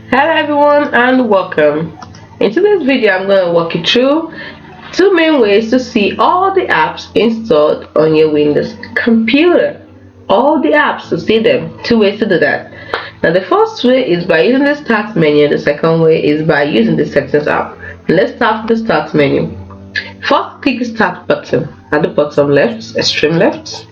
Hello everyone and welcome. In today's video I'm going to walk you through two main ways to see all the apps installed on your Windows computer. All the apps, to see them. Two ways to do that. Now the first way is by using the start menu. The second way is by using the settings app. Let's start with the start menu. First, click the start button at the bottom left, extreme left,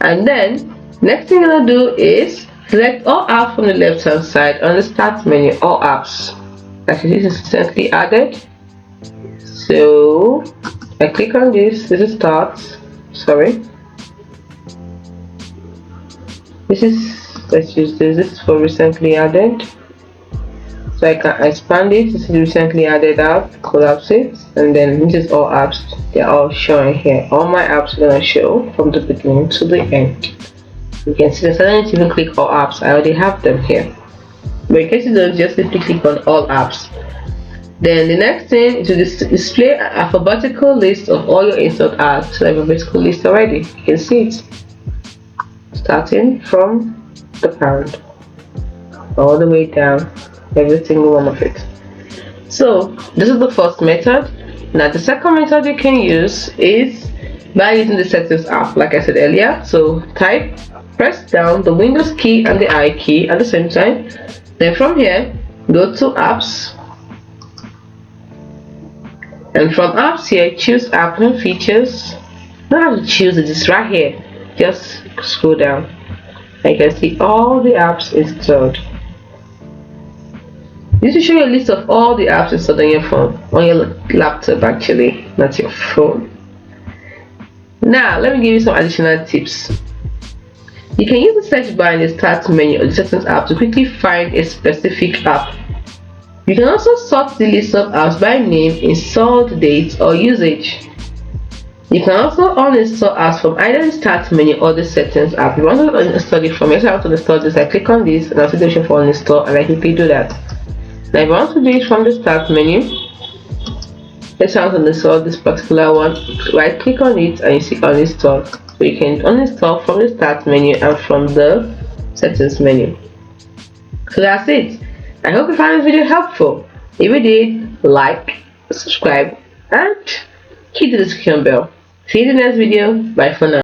and then next thing you're going to do is select all apps from the left hand side on the start menu. All apps that is recently added. So I click on this. This is start. Sorry. This is, let's use this. This is for recently added. So I can expand it. This is recently added app. Collapse it, and then this is all apps. They're all showing here. All my apps are gonna show from the beginning to the end. You can see that I don't even click all apps. I already have them here. But in case you don't, just simply click on all apps. Then the next thing is to display an alphabetical list of all your installed apps. So I have a alphabetical list already. You can see it. Starting from the parent all the way down, every single one of it. So this is the first method. Now the second method you can use is by using the settings app, like I said earlier. So press down the Windows key and the I key at the same time. Then from here, go to apps, and from apps here, choose app and features. You don't have to choose it, it's right here. Just scroll down and you can see all the apps installed. This will show you a list of all the apps installed on your phone, on your laptop actually, not your phone. Now let me give you some additional tips. You can use the search bar in the start menu of the settings app to quickly find a specific app. You can also sort the list of apps by name, installed date, or usage. You can also uninstall apps from either the start menu or the settings app. If you want to uninstall it from here, so I want to install this, I click on this and I'll see the option for uninstall and I quickly do that. Now if I want to do it from the start menu, let's say I want to uninstall this particular one, right click on it and you see uninstall. So you can uninstall from the start menu and from the settings menu. So that's it. I hope you found this video helpful. If you did, like, subscribe, and hit the description bell. See you in the next video. Bye for now.